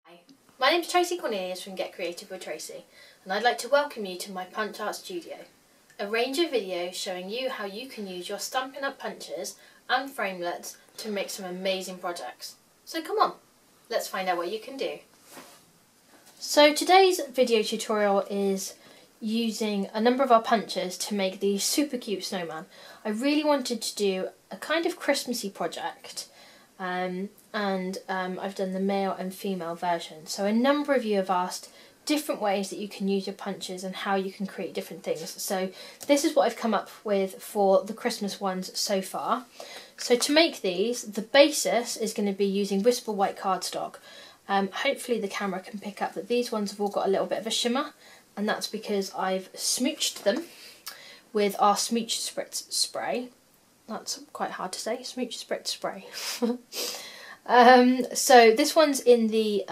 Hi, my name is Traci Cornelius from Get Creative with Traci, and I'd like to welcome you to my Punch Art Studio, a range of videos showing you how you can use your Stampin' Up punches and framelits to make some amazing projects. So come on, let's find out what you can do. So today's video tutorial is using a number of our punches to make these super cute snowman. I really wanted to do a kind of Christmassy project, and I've done the male and female version. So a number of you have asked different ways that you can use your punches and how you can create different things. So this is what I've come up with for the Christmas ones so far. So to make these, the basis is going to be using wistful white cardstock. Hopefully the camera can pick up that these ones have all got a little bit of a shimmer, and that's because I've smooched them with our Smooch Spritz spray. That's quite hard to say, Smooch Spritz spray. So this one's in the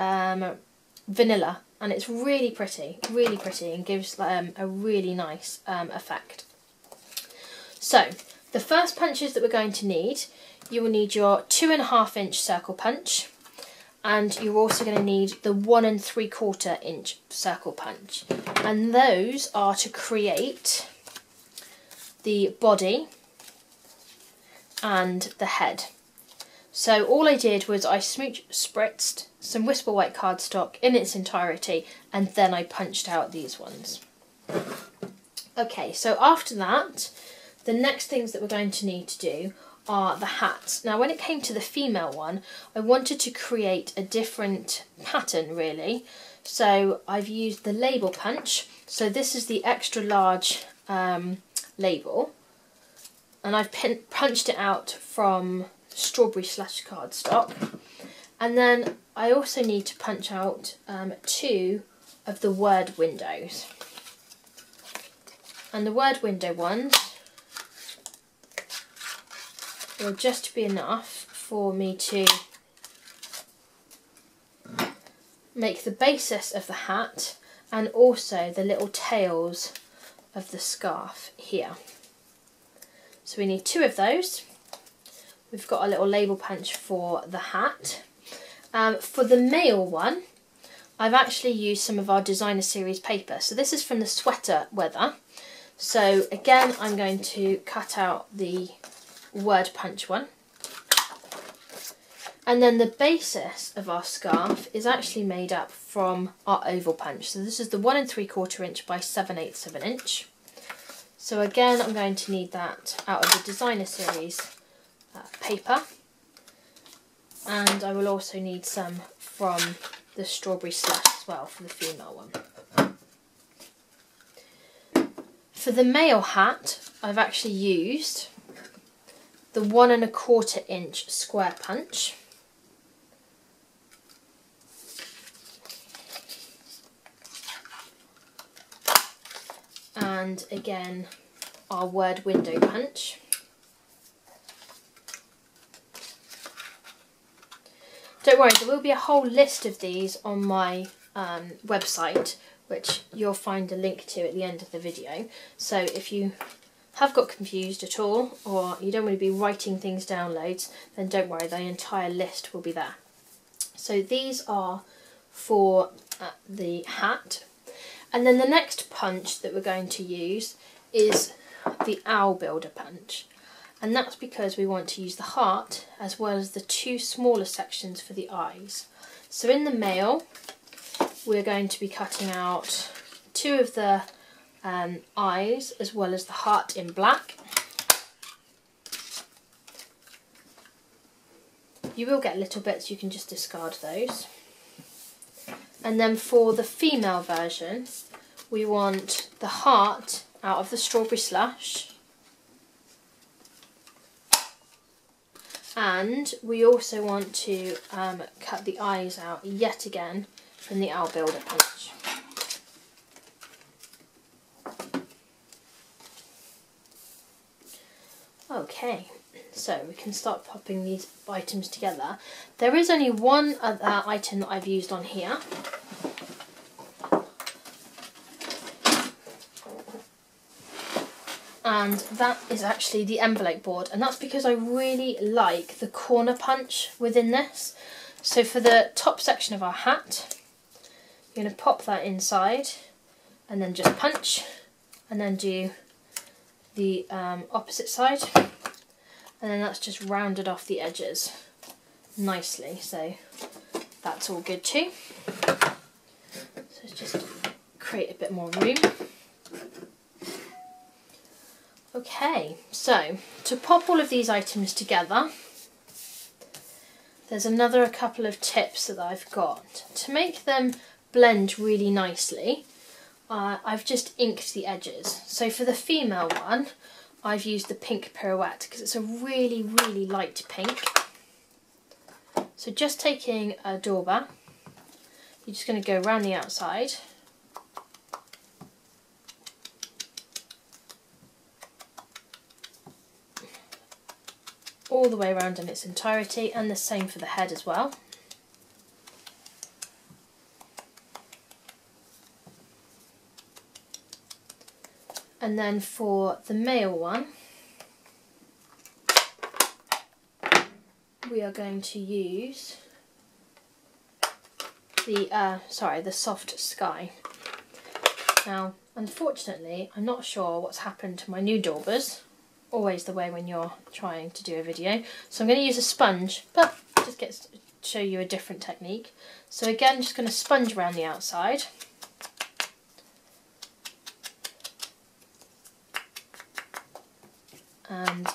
vanilla, and it's really pretty, and gives a really nice effect. So the first punches that we're going to need, you will need your 2.5 inch circle punch, and you're also going to need the 1 3/4 inch circle punch, and those are to create the body and the head. So all I did was I smooch spritzed some wistful white cardstock in its entirety, and then I punched out these ones. Okay, so after that, the next things that we're going to need to do are the hats. Now when it came to the female one, I wanted to create a different pattern really. So I've used the label punch. So this is the extra large label, and I've punched it out from strawberry slash cardstock. And then I also need to punch out 2 of the word windows. And the word window ones will just be enough for me to make the basis of the hat and also the little tails of the scarf here. So we need 2 of those. We've got a little label punch for the hat. For the male one, I've actually used some of our designer series paper. So this is from the sweater weather. So again, I'm going to cut out the word punch one. And then the basis of our scarf is actually made up from our oval punch. So this is the 1 3/4 inch by 7/8 of an inch. So again, I'm going to need that out of the designer series paper, and I will also need some from the strawberry slash as well for the female one. For the male hat, I've actually used the 1 1/4 inch square punch. And again, our word window punch. Don't worry, there will be a whole list of these on my website, which you'll find a link to at the end of the video. So if you have got confused at all, or you don't want to be writing things down loads, then don't worry, the entire list will be there. So these are for the hat. And then the next punch that we're going to use is the owl builder punch. And that's because we want to use the heart as well as the 2 smaller sections for the eyes. So in the male, we're going to be cutting out 2 of the eyes as well as the heart in black. You will get little bits, you can just discard those. And then for the female version, we want the heart out of the strawberry slash. And we also want to cut the eyes out yet again from the owl builder punch. Okay, so we can start popping these items together. There is only one other item that I've used on here. And that is actually the envelope board, and that's because I really like the corner punch within this. So for the top section of our hat, you're going to pop that inside and then just punch, and then do the opposite side, and then that's just rounded off the edges nicely, so that's all good too. So let's just create a bit more room. Okay, so to pop all of these items together, there's a couple of tips that I've got. To make them blend really nicely, I've just inked the edges. So for the female one, I've used the pink pirouette because it's a really, really light pink. So just taking a dauber, you're just going to go around the outside. All the way around in its entirety, and the same for the head as well. And then for the male one, we are going to use the soft sky. Now, unfortunately, I'm not sure what's happened to my new daubers. Always the way when you're trying to do a video. So I'm going to use a sponge, but just show you a different technique. So again, just going to sponge around the outside. And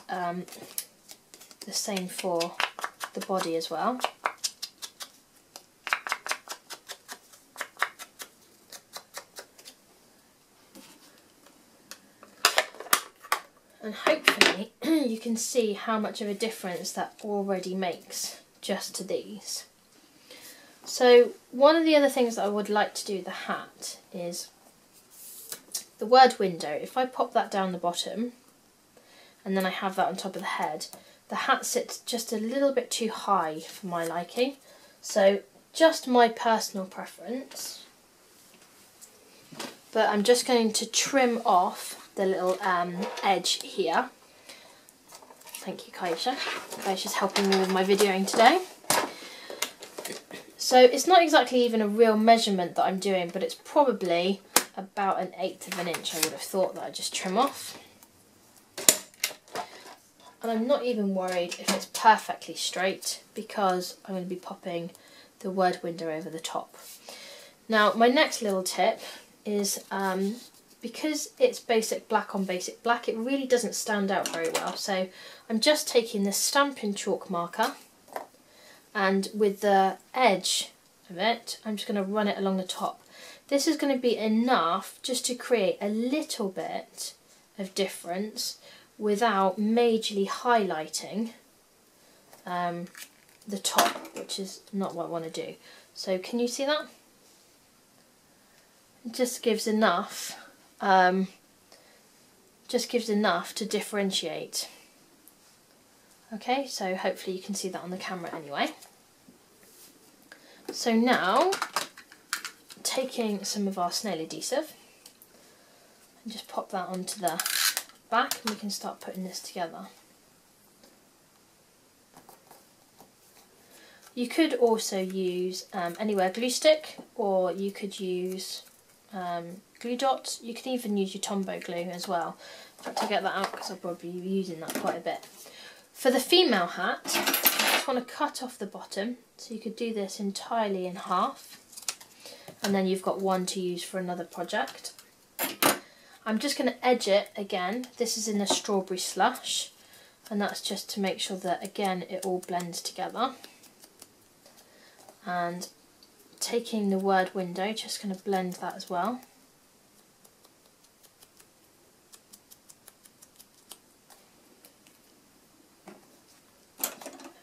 the same for the body as well. And hopefully you can see how much of a difference that already makes just to these. So one of the other things that I would like to do with the hat is the word window. If I pop that down the bottom and then I have that on top of the head, the hat sits just a little bit too high for my liking. So just my personal preference, but I'm just going to trim off the little edge here. Thank you, Kiesha. Kiesha's helping me with my videoing today. So it's not exactly even a real measurement that I'm doing, but it's probably about 1/8 of an inch I would have thought that I'd just trim off. And I'm not even worried if it's perfectly straight because I'm going to be popping the word window over the top. Now my next little tip is because it's basic black on basic black, it really doesn't stand out very well. So I'm just taking this Stampin chalk marker, and with the edge of it, I'm just going to run it along the top. This is going to be enough just to create a little bit of difference without majorly highlighting the top, which is not what I want to do. So can you see that? It just gives enough. To differentiate. Okay, so hopefully you can see that on the camera anyway. So now, taking some of our snail adhesive and just pop that onto the back, and we can start putting this together. You could also use Anywhere glue stick, or you could use glue dots. You can even use your Tombow glue as well. In fact, I'll get that out because I'll probably be using that quite a bit. For the female hat, I just want to cut off the bottom, so you could do this entirely in half, and then you've got one to use for another project. I'm just going to edge it again. This is in the strawberry slush, and that's just to make sure that again it all blends together. And taking the word window, just going to blend that as well.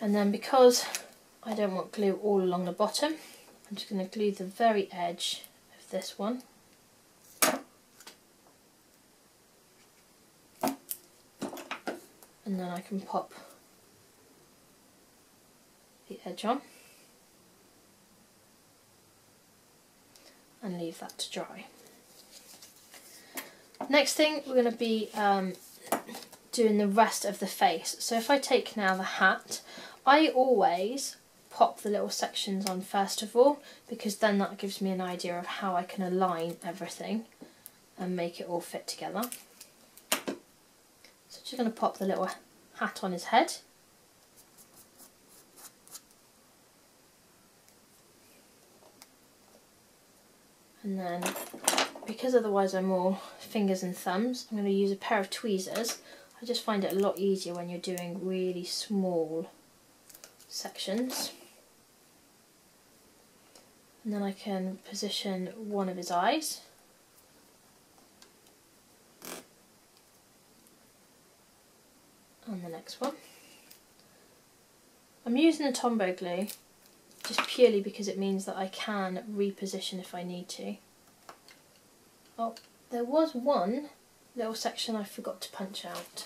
And then because I don't want glue all along the bottom, I'm just going to glue the very edge of this one. And then I can pop the edge on and leave that to dry. Next thing, we're going to be doing the rest of the face. So if I take now the hat, I always pop the little sections on first of all, because then that gives me an idea of how I can align everything and make it all fit together. So just going to pop the little hat on his head. And then, because otherwise I'm all fingers and thumbs, I'm going to use a pair of tweezers. I just find it a lot easier when you're doing really small sections. And then I can position one of his eyes. And the next one. I'm using the Tombow glue just purely because it means that I can reposition if I need to. Oh, there was one little section I forgot to punch out.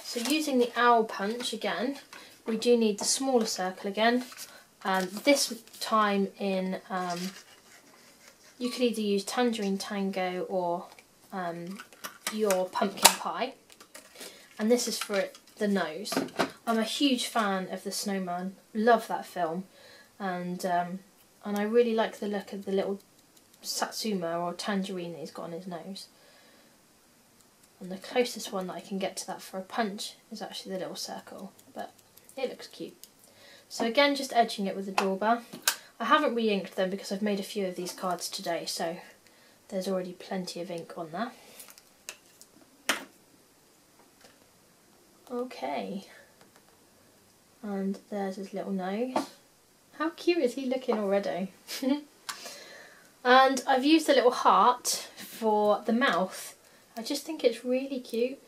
So using the owl punch again, we do need the smaller circle again. This time in, you could either use Tangerine Tango or your pumpkin pie. And this is for the nose. I'm a huge fan of the Snowman, love that film. And I really like the look of the little satsuma or tangerine that he's got on his nose. And the closest one that I can get to that for a punch is actually the little circle, but it looks cute. So again, just edging it with the Dauber. I haven't re-inked them because I've made a few of these cards today, so there's already plenty of ink on there. Okay, and there's his little nose. How cute is he looking already? And I've used a little heart for the mouth. I just think it's really cute.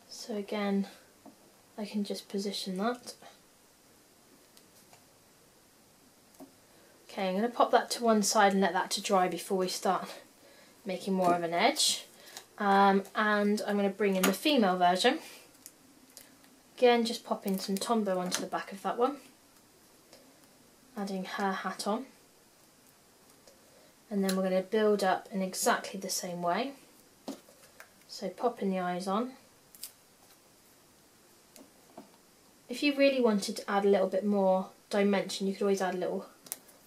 So again, I can just position that. Okay, I'm going to pop that to one side and let that to dry before we start making more of an edge. And I'm going to bring in the female version. Again, just popping some Tombow onto the back of that one. Adding her hat on. And then we're going to build up in exactly the same way. So popping the eyes on. If you really wanted to add a little bit more dimension, you could always add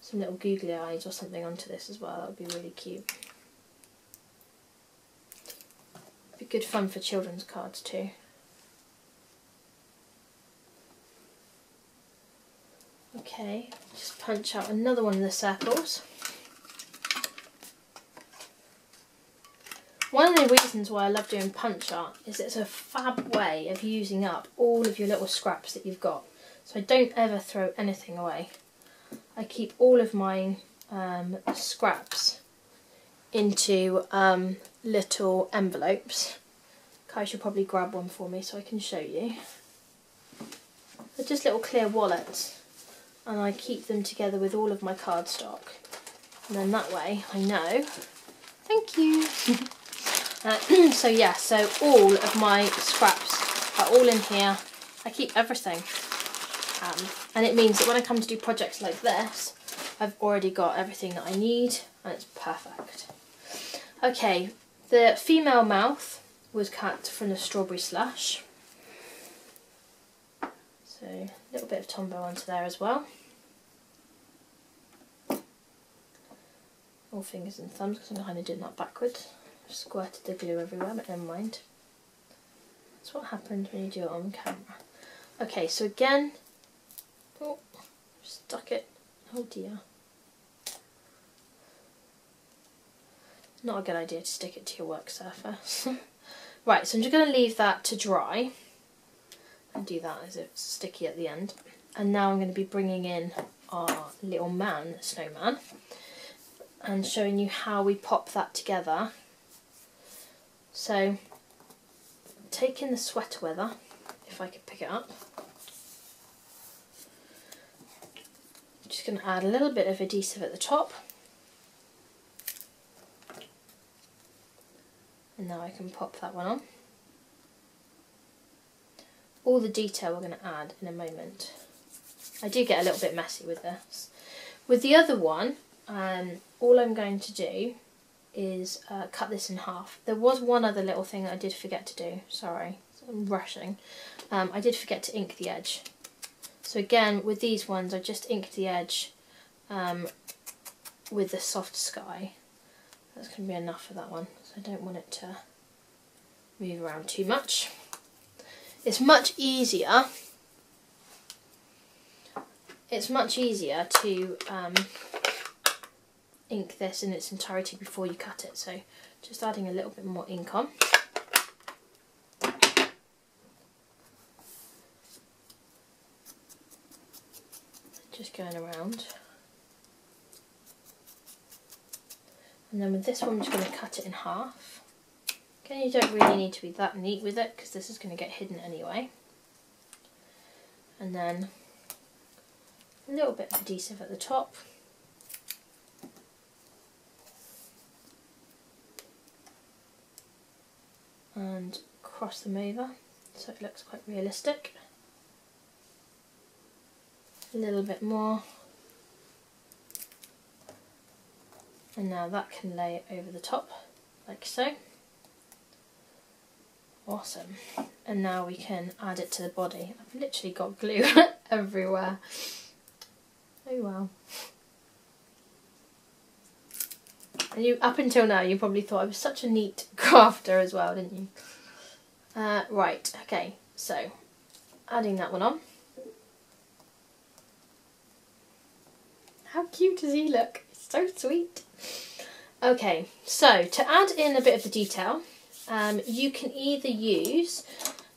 some little googly eyes or something onto this as well. That would be really cute. Be good fun for children's cards too. Okay, just punch out another one of the circles. One of the reasons why I love doing punch art is it's a fab way of using up all of your little scraps that you've got. So I don't ever throw anything away. I keep all of my scraps into little envelopes. Kai should probably grab one for me so I can show you. They're just little clear wallets, and I keep them together with all of my cardstock. And then that way I know. Thank you. So yeah, so all of my scraps are all in here. I keep everything. And it means that when I come to do projects like this, I've already got everything that I need and it's perfect. Okay, the female mouth was cut from the strawberry slush. So a little bit of Tombow onto there as well. All fingers and thumbs because I'm kind of doing that backwards. I've squirted the glue everywhere, but never mind. That's what happens when you do it on camera. Okay, so again, oh, stuck it. Oh dear. Not a good idea to stick it to your work surface. Right, so I'm just going to leave that to dry and do that as it's sticky at the end. And now I'm going to be bringing in our little man, snowman, and showing you how we pop that together. So, taking the sweater weather, if I could pick it up, I'm just going to add a little bit of adhesive at the top. And now I can pop that one on. All the detail we're going to add in a moment. I do get a little bit messy with this. With the other one, all I'm going to do is cut this in half. There was one other little thing that I did forget to do, sorry. I'm rushing. I did forget to ink the edge. So again, with these ones, I just inked the edge with the soft sky. That's going to be enough for that one, so I don't want it to move around too much. It's much easier. It's much easier to ink this in its entirety before you cut it. So just adding a little bit more ink on. Just going around. And then with this one, I'm just going to cut it in half. Again, you don't really need to be that neat with it because this is going to get hidden anyway. And then a little bit of adhesive at the top. And cross them over so it looks quite realistic. A little bit more. And now that can lay over the top, like so. Awesome. And now we can add it to the body. I've literally got glue everywhere. Oh well. And you, up until now, you probably thought I was such a neat crafter as well, didn't you? Right, okay, so adding that one on. How cute does he look? So sweet. Okay, so to add in a bit of the detail, you can either use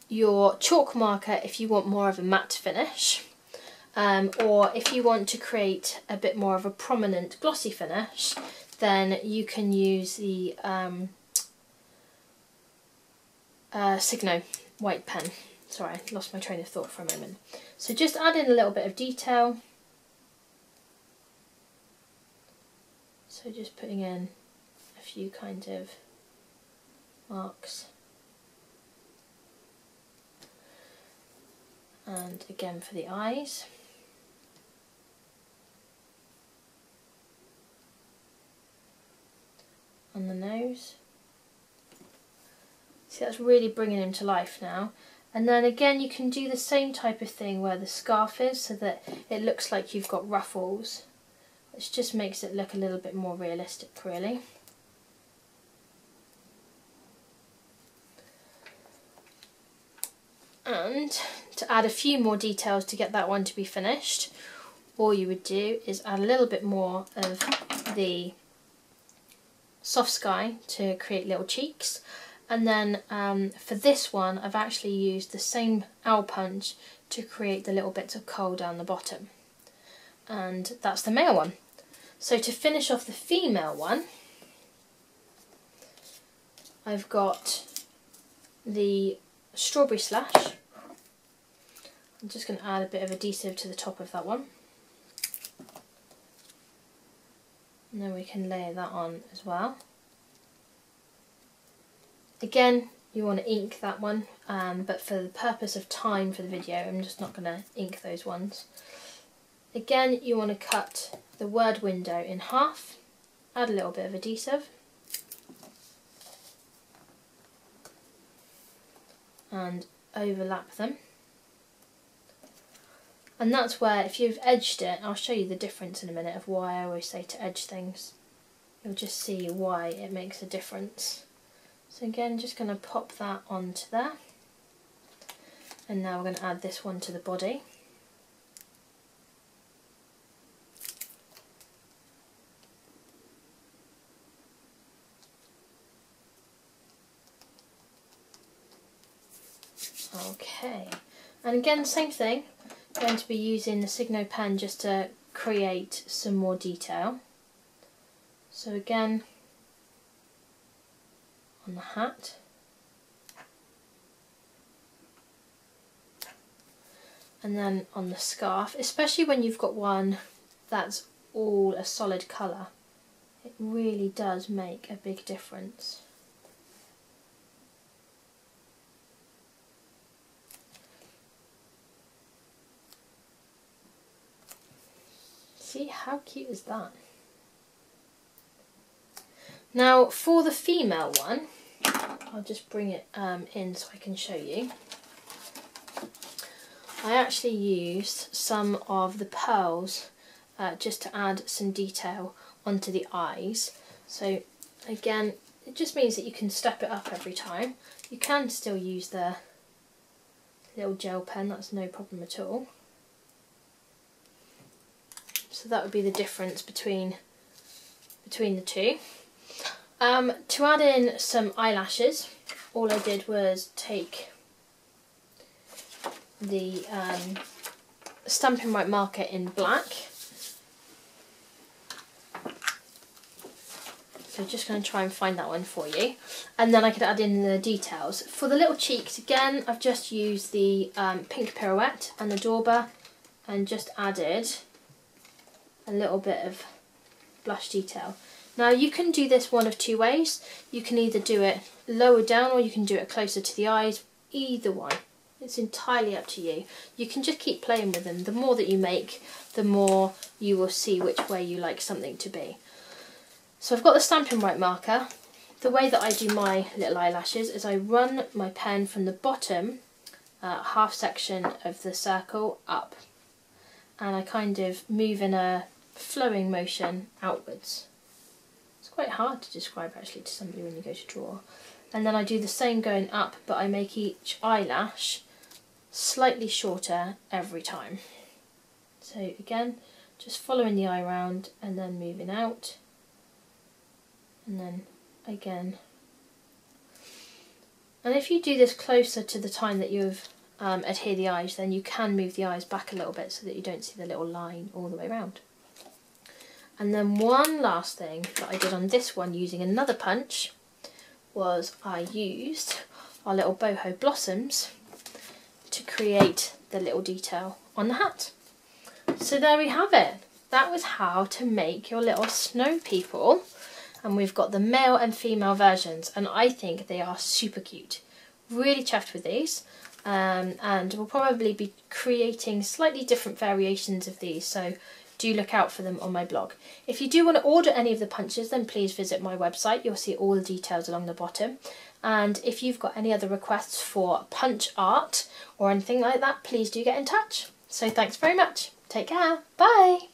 your chalk marker if you want more of a matte finish, or if you want to create a bit more of a prominent glossy finish, then you can use the Signo white pen. Sorry, I lost my train of thought for a moment. So just add in a little bit of detail. So just putting in a few kind of marks. And again for the eyes. On the nose. See, that's really bringing him to life now. And then again you can do the same type of thing where the scarf is, so that it looks like you've got ruffles, which just makes it look a little bit more realistic really. And to add a few more details to get that one to be finished, all you would do is add a little bit more of the soft sky to create little cheeks. And then for this one, I've actually used the same owl punch to create the little bits of coal down the bottom. And that's the male one. So to finish off the female one, I've got the strawberry slash. I'm just going to add a bit of adhesive to the top of that one. And then we can layer that on as well. Again, you want to ink that one, but for the purpose of time for the video, I'm just not going to ink those ones. Again, you want to cut the word window in half, add a little bit of adhesive, and overlap them. And that's where, if you've edged it, I'll show you the difference in a minute of why I always say to edge things. You'll just see why it makes a difference. So again, just going to pop that onto there. And now we're going to add this one to the body. Okay, and again, same thing. I'm going to be using the Signo pen just to create some more detail. So again, on the hat, and then on the scarf, especially when you've got one that's all a solid colour, it really does make a big difference. See, how cute is that? Now for the female one, I'll just bring it in so I can show you. I actually used some of the pearls just to add some detail onto the eyes. So again, it just means that you can step it up every time. You can still use the little gel pen, that's no problem at all. So that would be the difference between the two. To add in some eyelashes, all I did was take the Stampin' White marker in black. So just going to try and find that one for you. And then I could add in the details. For the little cheeks, again, I've just used the pink pirouette and the dauber and just added a little bit of blush detail. Now you can do this one of two ways. You can either do it lower down or you can do it closer to the eyes. Either one. It's entirely up to you. You can just keep playing with them. The more that you make, the more you will see which way you like something to be. So I've got the Stampin' White marker. The way that I do my little eyelashes is I run my pen from the bottom half section of the circle up, and I kind of move in a flowing motion outwards. It's quite hard to describe actually to somebody when you go to draw. And then I do the same going up, but I make each eyelash slightly shorter every time. So again, just following the eye round and then moving out, and then again. And if you do this closer to the time that you've adhered the eyes, then you can move the eyes back a little bit so that you don't see the little line all the way around. And then one last thing that I did on this one using another punch was I used our little boho blossoms to create the little detail on the hat. So there we have it. That was how to make your little snow people. And we've got the male and female versions, and I think they are super cute. Really chuffed with these, and we'll probably be creating slightly different variations of these, so do look out for them on my blog. If you do want to order any of the punches, then please visit my website. You'll see all the details along the bottom. And if you've got any other requests for punch art or anything like that, please do get in touch. So thanks very much. Take care. Bye.